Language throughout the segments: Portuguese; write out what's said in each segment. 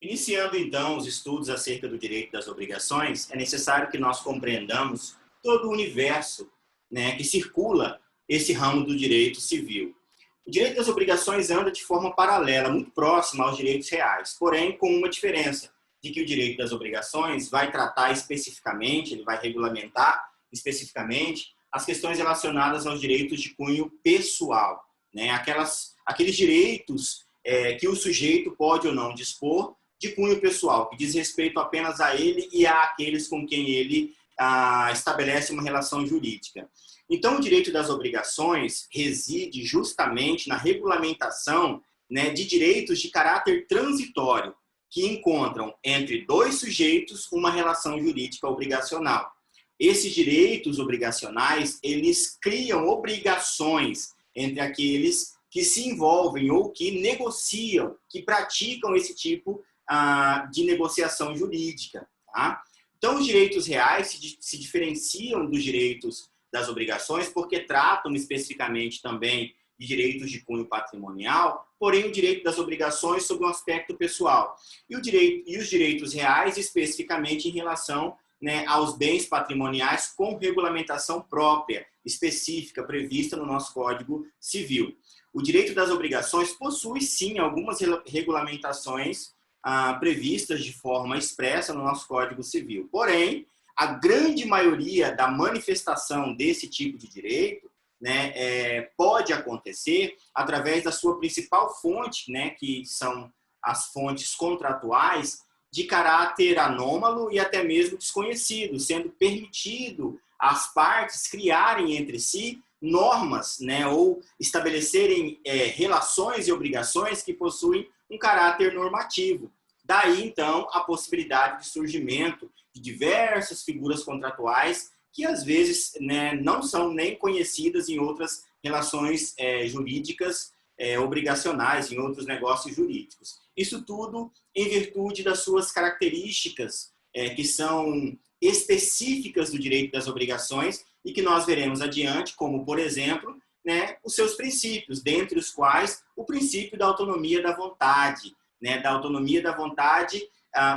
Iniciando, então, os estudos acerca do direito das obrigações, é necessário que nós compreendamos todo o universo, né, que circula esse ramo do direito civil. O direito das obrigações anda de forma paralela, muito próxima aos direitos reais, porém com uma diferença, de que o direito das obrigações vai tratar especificamente, ele vai regulamentar especificamente as questões relacionadas aos direitos de cunho pessoal, né, aqueles direitos que o sujeito pode ou não dispor de cunho pessoal, que diz respeito apenas a ele e àqueles com quem ele estabelece uma relação jurídica. Então, o direito das obrigações reside justamente na regulamentação, né, de direitos de caráter transitório, que encontram entre dois sujeitos uma relação jurídica obrigacional. Esses direitos obrigacionais, eles criam obrigações entre aqueles que se envolvem ou que negociam, que praticam esse tipo de negociação jurídica. Tá? Então, os direitos reais se diferenciam dos direitos das obrigações porque tratam especificamente também de direitos de cunho patrimonial, porém o direito das obrigações sob um aspecto pessoal. E os direitos reais especificamente em relação, né, aos bens patrimoniais com regulamentação própria, específica, prevista no nosso Código Civil. O direito das obrigações possui, sim, algumas regulamentações previstas de forma expressa no nosso Código Civil. Porém, a grande maioria da manifestação desse tipo de direito, né, pode acontecer através da sua principal fonte, né, que são as fontes contratuais, de caráter anômalo e até mesmo desconhecido, sendo permitido às partes criarem entre si normas, né, ou estabelecerem relações e obrigações que possuem um caráter normativo. Daí, então, a possibilidade de surgimento de diversas figuras contratuais que, às vezes, né, não são nem conhecidas em outras relações jurídicas obrigacionais, em outros negócios jurídicos. Isso tudo em virtude das suas características que são específicas do direito das obrigações e que nós veremos adiante, como, por exemplo, né, os seus princípios, dentre os quais o princípio da autonomia da vontade, né, da autonomia da vontade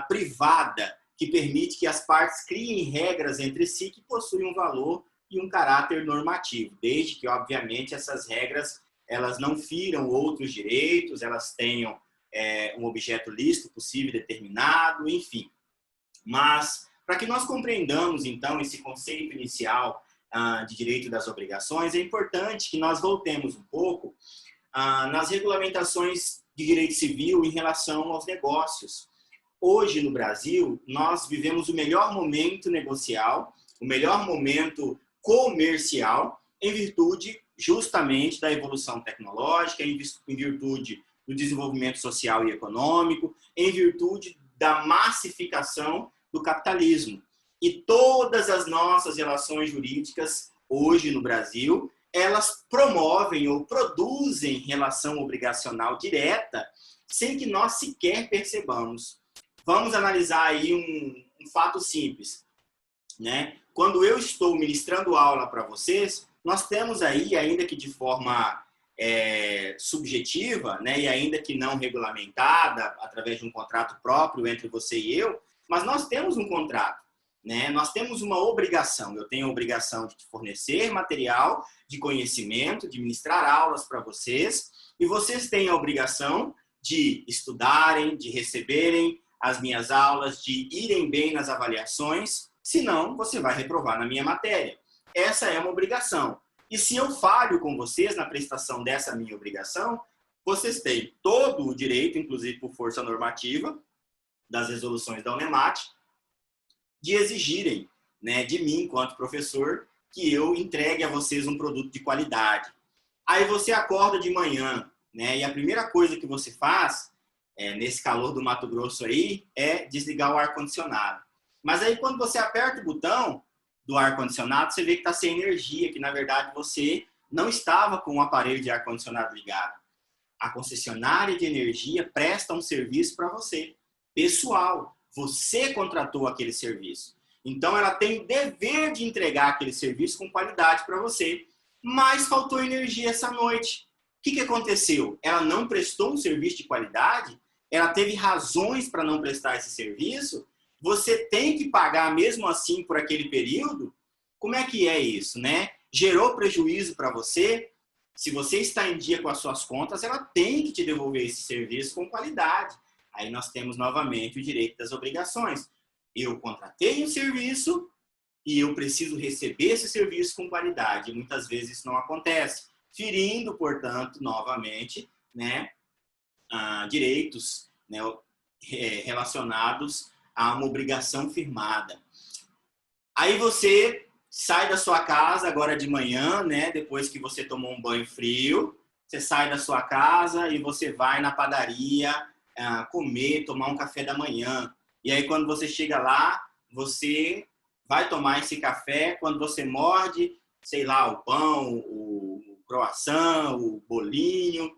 privada, que permite que as partes criem regras entre si que possuem um valor e um caráter normativo, desde que, obviamente, essas regras elas não firam outros direitos, elas tenham um objeto lícito, possível, determinado, enfim. Mas, para que nós compreendamos, então, esse conceito inicial de direito das obrigações, é importante que nós voltemos um pouco nas regulamentações de direito civil em relação aos negócios. Hoje, no Brasil, nós vivemos o melhor momento negocial, o melhor momento comercial, em virtude justamente da evolução tecnológica, em virtude do desenvolvimento social e econômico, em virtude da massificação do capitalismo. E todas as nossas relações jurídicas, hoje no Brasil, elas promovem ou produzem relação obrigacional direta, sem que nós sequer percebamos. Vamos analisar aí um fato simples, né? Quando eu estou ministrando aula para vocês, nós temos aí, ainda que de forma subjetiva, né, e ainda que não regulamentada, através de um contrato próprio entre você e eu, mas nós temos um contrato, né? Nós temos uma obrigação. Eu tenho a obrigação de fornecer material de conhecimento, de ministrar aulas para vocês, e vocês têm a obrigação de estudarem, de receberem as minhas aulas, de irem bem nas avaliações, senão você vai reprovar na minha matéria. Essa é uma obrigação. E se eu falho com vocês na prestação dessa minha obrigação, vocês têm todo o direito, inclusive por força normativa, das resoluções da UNEMAT, de exigirem, né, de mim, enquanto professor, que eu entregue a vocês um produto de qualidade. Aí você acorda de manhã, né, e a primeira coisa que você faz, nesse calor do Mato Grosso aí, é desligar o ar-condicionado. Mas aí quando você aperta o botão do ar-condicionado, você vê que está sem energia, que na verdade você não estava com o aparelho de ar-condicionado ligado. A concessionária de energia presta um serviço para você, pessoal. Você contratou aquele serviço. Então ela tem o dever de entregar aquele serviço com qualidade para você. Mas faltou energia essa noite. O que aconteceu? Ela não prestou um serviço de qualidade? ela teve razões para não prestar esse serviço, você tem que pagar mesmo assim por aquele período? Como é que é isso, né? Gerou prejuízo para você? Se você está em dia com as suas contas, ela tem que te devolver esse serviço com qualidade. Aí nós temos novamente o direito das obrigações. Eu contratei um serviço e eu preciso receber esse serviço com qualidade. E muitas vezes isso não acontece, ferindo, portanto, novamente, né, direitos, né, relacionados a uma obrigação firmada. Aí você sai da sua casa agora de manhã, né, depois que você tomou um banho frio, você sai da sua casa e você vai na padaria comer, tomar um café da manhã. E aí quando você chega lá, você vai tomar esse café, quando você morde, sei lá, o pão, o croissant, o bolinho,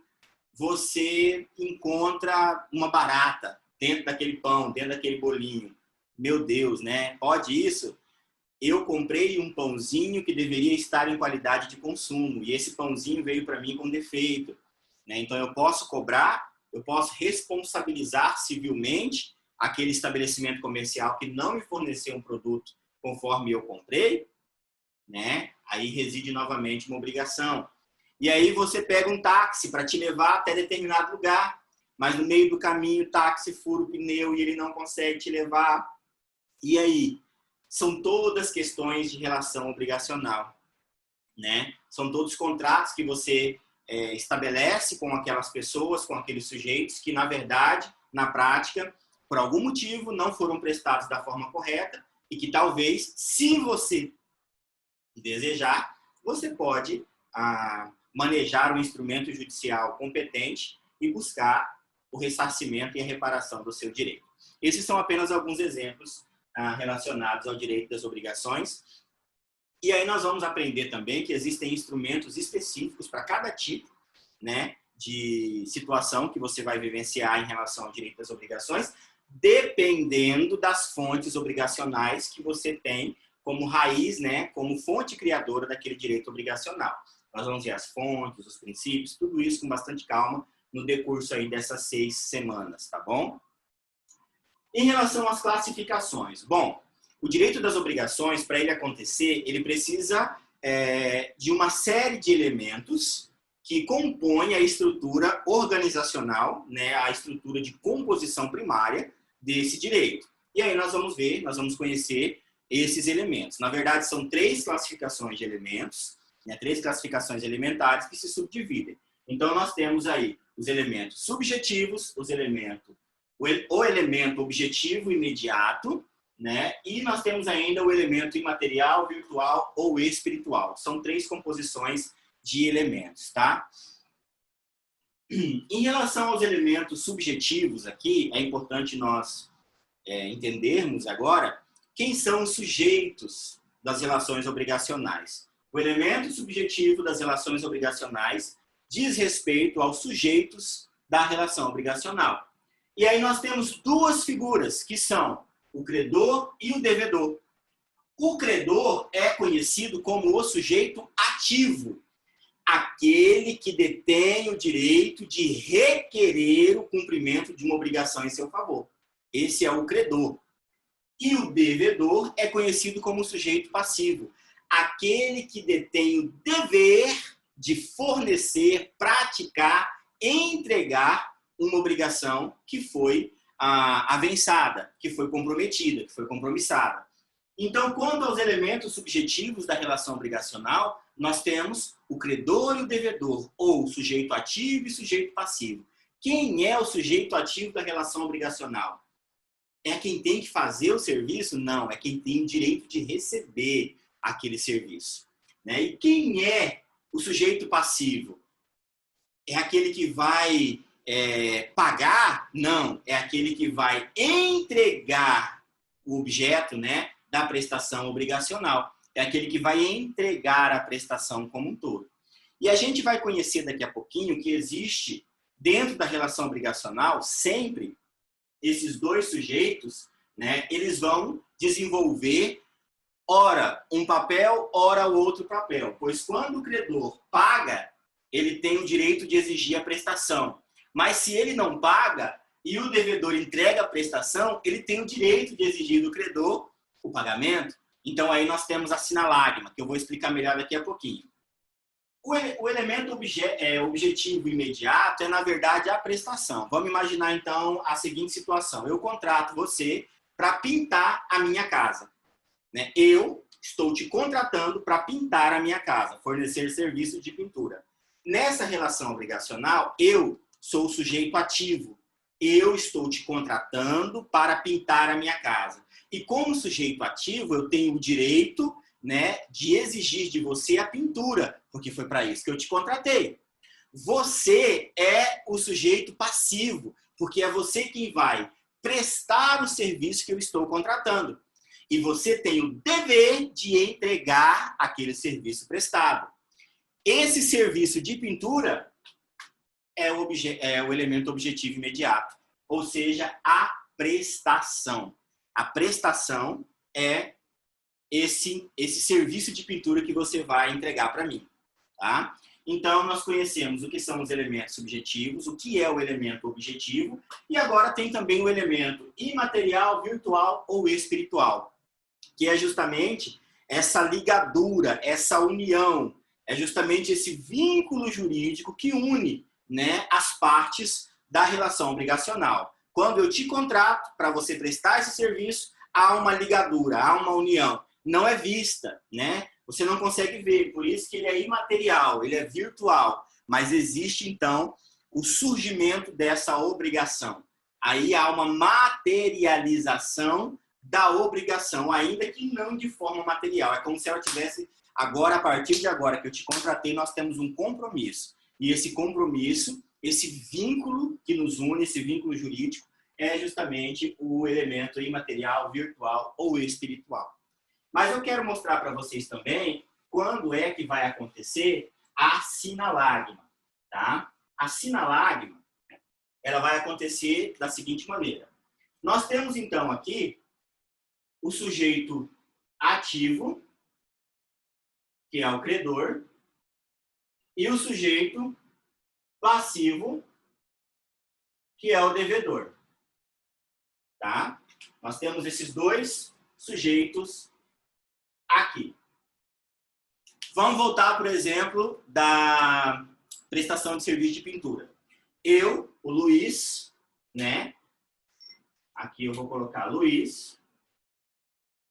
você encontra uma barata dentro daquele pão, dentro daquele bolinho. Meu Deus, né? Pode isso? Eu comprei um pãozinho que deveria estar em qualidade de consumo e esse pãozinho veio para mim com defeito, né? Então eu posso cobrar, eu posso responsabilizar civilmente aquele estabelecimento comercial que não me forneceu um produto conforme eu comprei, né? Aí reside novamente uma obrigação. E aí você pega um táxi para te levar até determinado lugar, mas no meio do caminho o táxi fura o pneu e ele não consegue te levar. E aí? São todas questões de relação obrigacional, né? São todos contratos que você estabelece com aquelas pessoas, com aqueles sujeitos que, na verdade, na prática, por algum motivo, não foram prestados da forma correta e que talvez, se você desejar, você pode manejar um instrumento judicial competente e buscar o ressarcimento e a reparação do seu direito. Esses são apenas alguns exemplos relacionados ao direito das obrigações. E aí nós vamos aprender também que existem instrumentos específicos para cada tipo, né, de situação que você vai vivenciar em relação ao direito das obrigações, dependendo das fontes obrigacionais que você tem como raiz, né, como fonte criadora daquele direito obrigacional. Nós vamos ver as fontes, os princípios, tudo isso com bastante calma no decurso aí dessas 6 semanas, tá bom? Em relação às classificações, bom, o direito das obrigações, para ele acontecer, ele precisa de uma série de elementos que compõem a estrutura organizacional, né, a estrutura de composição primária desse direito. E aí nós vamos ver, nós vamos conhecer esses elementos. Na verdade, são 3 classificações de elementos, né, 3 classificações elementares que se subdividem. Então, nós temos aí os elementos subjetivos, o elemento objetivo imediato, né? E nós temos ainda o elemento imaterial, virtual ou espiritual. São 3 composições de elementos, tá? Em relação aos elementos subjetivos aqui, é importante nós entendermos agora quem são os sujeitos das relações obrigacionais. O elemento subjetivo das relações obrigacionais diz respeito aos sujeitos da relação obrigacional. E aí nós temos 2 figuras, que são o credor e o devedor. O credor é conhecido como o sujeito ativo, aquele que detém o direito de requerer o cumprimento de uma obrigação em seu favor. Esse é o credor. E o devedor é conhecido como o sujeito passivo, aquele que detém o dever de fornecer, praticar, entregar uma obrigação que foi avançada, que foi comprometida, que foi compromissada. Então, quanto aos elementos subjetivos da relação obrigacional, nós temos o credor e o devedor, ou o sujeito ativo e sujeito passivo. Quem é o sujeito ativo da relação obrigacional? É quem tem que fazer o serviço? Não, é quem tem o direito de receber aquele serviço, né? E quem é o sujeito passivo? É aquele que vai pagar? Não, é aquele que vai entregar o objeto, né, da prestação obrigacional. É aquele que vai entregar a prestação como um todo. E a gente vai conhecer daqui a pouquinho que existe, dentro da relação obrigacional, sempre esses 2 sujeitos, né, eles vão desenvolver ora um papel, ora o outro papel. Pois quando o credor paga, ele tem o direito de exigir a prestação. Mas se ele não paga, e o devedor entrega a prestação, ele tem o direito de exigir do credor o pagamento. Então, aí nós temos a sinalagma, que eu vou explicar melhor daqui a pouquinho. O elemento objetivo imediato é, na verdade, a prestação. Vamos imaginar, então, a seguinte situação. Eu contrato você para pintar a minha casa. Né? Eu estou te contratando para pintar a minha casa, fornecer serviço de pintura. Nessa relação obrigacional, eu sou o sujeito ativo. Eu estou te contratando para pintar a minha casa. E como sujeito ativo, eu tenho o direito, né, de exigir de você a pintura, porque foi para isso que eu te contratei. Você é o sujeito passivo, porque é você quem vai prestar o serviço que eu estou contratando. E você tem o dever de entregar aquele serviço prestado. Esse serviço de pintura é o elemento objetivo imediato, ou seja, a prestação. A prestação é esse serviço de pintura que você vai entregar para mim. Tá? Então, nós conhecemos o que são os elementos subjetivos, o que é o elemento objetivo, e agora tem também o elemento imaterial, virtual ou espiritual, que é justamente essa ligadura, essa união, é justamente esse vínculo jurídico que une, né, as partes da relação obrigacional. Quando eu te contrato para você prestar esse serviço, há uma ligadura, há uma união. Não é vista, né? Você não consegue ver, por isso que ele é imaterial, ele é virtual. Mas existe, então, o surgimento dessa obrigação. Aí há uma materialização da obrigação, ainda que não de forma material. É como se ela tivesse, agora, a partir de agora que eu te contratei, nós temos um compromisso. E esse compromisso, esse vínculo que nos une, esse vínculo jurídico, é justamente o elemento imaterial, virtual ou espiritual. Mas eu quero mostrar para vocês também quando é que vai acontecer a sinalagma. Tá? A sinalagma, ela vai acontecer da seguinte maneira. Nós temos, então, aqui o sujeito ativo, que é o credor, e o sujeito passivo, que é o devedor. Tá? Nós temos esses dois sujeitos aqui. Vamos voltar, por exemplo, da prestação de serviço de pintura. Eu, o Luiz, né? Aqui eu vou colocar Luiz.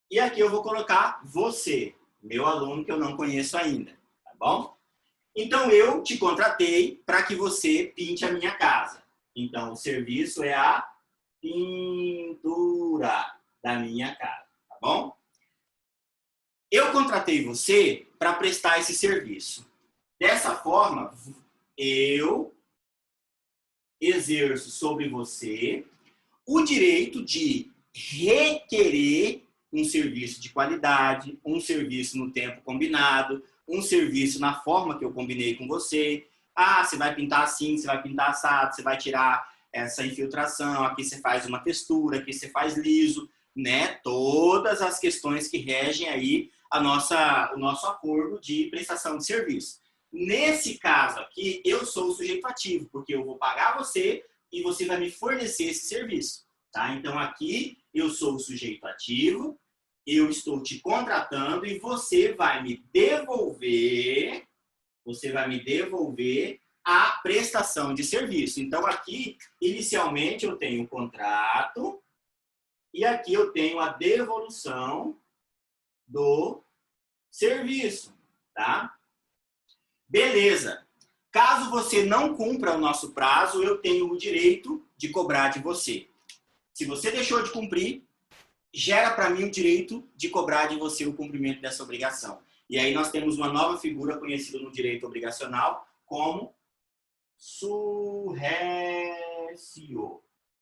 E aqui eu vou colocar você, meu aluno que eu não conheço ainda, tá bom? Então, eu te contratei para que você pinte a minha casa. Então, o serviço é a pintura da minha casa, tá bom? Eu contratei você para prestar esse serviço. Dessa forma, eu exerço sobre você o direito de requerer um serviço de qualidade, um serviço no tempo combinado, um serviço na forma que eu combinei com você. Ah, você vai pintar assim, você vai pintar assado, você vai tirar essa infiltração, aqui você faz uma textura, aqui você faz liso, né? Todas as questões que regem aí o nosso acordo de prestação de serviço. Nesse caso aqui, eu sou o sujeito ativo, porque eu vou pagar você e você vai me fornecer esse serviço. Tá? Então, aqui, eu sou o sujeito ativo, eu estou te contratando e você vai me devolver a prestação de serviço. Então, aqui, inicialmente, eu tenho o contrato e aqui eu tenho a devolução do serviço, tá? Beleza. Caso você não cumpra o nosso prazo, eu tenho o direito de cobrar de você. Se você deixou de cumprir, gera para mim o direito de cobrar de você o cumprimento dessa obrigação. E aí nós temos uma nova figura conhecida no direito obrigacional como surrécio,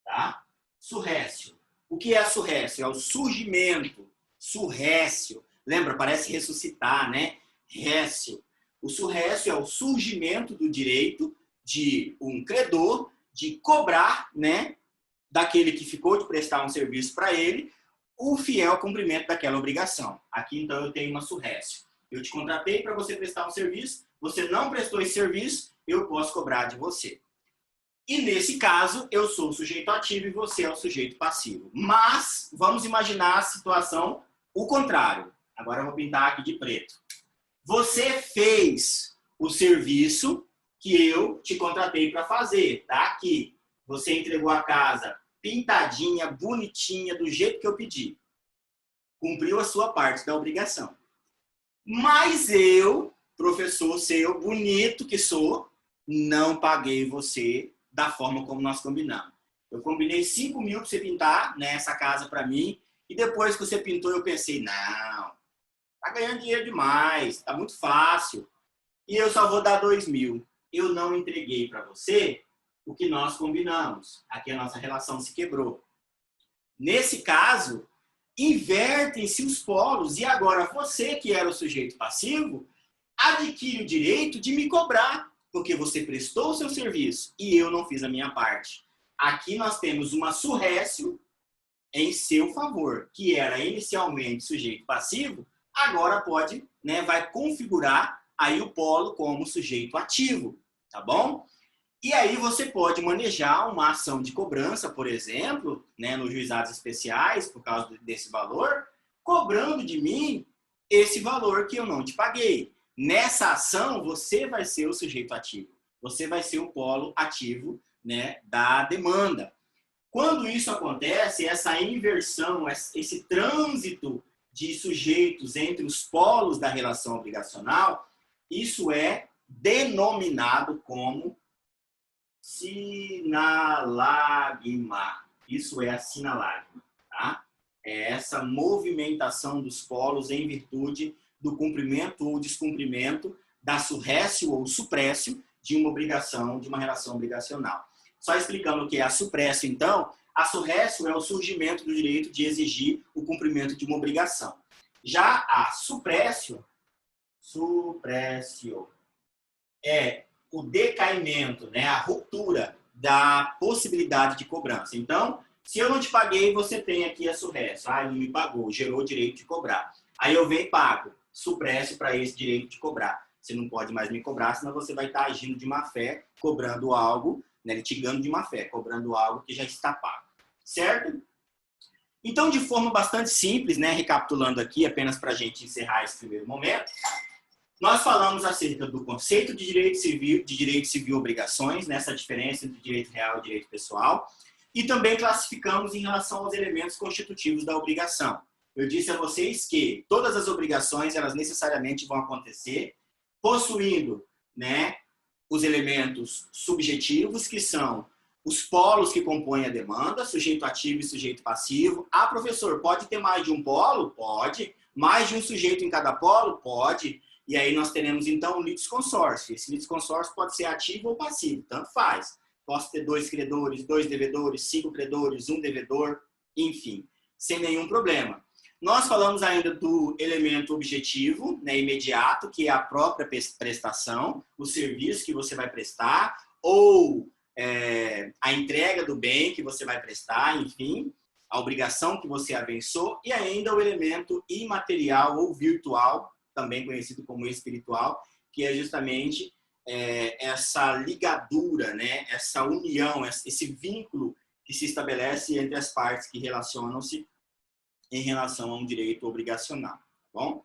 tá? Surrécio. O que é surrécio? É o surgimento, surrécio. Lembra? Parece ressuscitar, né? Récio. O surrécio é o surgimento do direito de um credor de cobrar, né, daquele que ficou de prestar um serviço para ele, o fiel cumprimento daquela obrigação. Aqui, então, eu tenho uma surrécio. Eu te contratei para você prestar um serviço, você não prestou esse serviço, eu posso cobrar de você. E nesse caso, eu sou o sujeito ativo e você é o sujeito passivo. Mas vamos imaginar a situação o contrário. Agora eu vou pintar aqui de preto. Você fez o serviço que eu te contratei para fazer. Tá aqui. Você entregou a casa pintadinha, bonitinha, do jeito que eu pedi. Cumpriu a sua parte da obrigação. Mas eu, professor seu, bonito que sou, não paguei você da forma como nós combinamos. Eu combinei 5 mil para você pintar, né, essa casa para mim, e depois que você pintou eu pensei, não, tá ganhando dinheiro demais, tá muito fácil, e eu só vou dar 2 mil. Eu não entreguei para você o que nós combinamos. Aqui a nossa relação se quebrou. Nesse caso, invertem-se os polos, e agora você, que era o sujeito passivo, adquire o direito de me cobrar, porque você prestou o seu serviço e eu não fiz a minha parte. Aqui nós temos uma surrécio em seu favor, que era inicialmente sujeito passivo, agora pode, né, vai configurar aí o polo como sujeito ativo, tá bom? E aí você pode manejar uma ação de cobrança, por exemplo, né, nos juizados especiais, por causa desse valor, cobrando de mim esse valor que eu não te paguei. Nessa ação, você vai ser o sujeito ativo. Você vai ser o polo ativo, né, da demanda. Quando isso acontece, essa inversão, esse trânsito de sujeitos entre os polos da relação obrigacional, isso é denominado como sinalagma. Isso é a sinalagma, tá? É essa movimentação dos polos em virtude do cumprimento ou descumprimento da surrécio ou suprécio de uma obrigação, de uma relação obrigacional. Só explicando o que é a suprécio, então, a surrécio é o surgimento do direito de exigir o cumprimento de uma obrigação. Já a suprécio é o decaimento, né, a ruptura da possibilidade de cobrança. Então, se eu não te paguei, você tem aqui a surrécio. Ah, ele me pagou, gerou o direito de cobrar. Aí eu venho e pago, suprécio para esse direito de cobrar. Você não pode mais me cobrar, senão você vai estar agindo de má fé, cobrando algo, né, litigando de má fé, cobrando algo que já está pago. Certo? Então, de forma bastante simples, né, recapitulando aqui, apenas para a gente encerrar esse primeiro momento, nós falamos acerca do conceito de direito civil e obrigações, nessa diferença entre direito real e direito pessoal, e também classificamos em relação aos elementos constitutivos da obrigação. Eu disse a vocês que todas as obrigações, elas necessariamente vão acontecer possuindo, né, os elementos subjetivos, que são os polos que compõem a demanda, sujeito ativo e sujeito passivo. Ah, professor, pode ter mais de um polo? Pode. Mais de um sujeito em cada polo? Pode. E aí nós teremos, então, um litisconsórcio. Esse litisconsórcio pode ser ativo ou passivo, tanto faz. Posso ter 2 credores, 2 devedores, 5 credores, 1 devedor, enfim, sem nenhum problema. Nós falamos ainda do elemento objetivo, né, imediato, que é a própria prestação, o serviço que você vai prestar, ou a entrega do bem que você vai prestar, enfim, a obrigação que você abençoou, e ainda o elemento imaterial ou virtual, também conhecido como espiritual, que é justamente essa ligadura, né, essa união, esse vínculo que se estabelece entre as partes que relacionam-se em relação a um direito obrigacional, tá bom?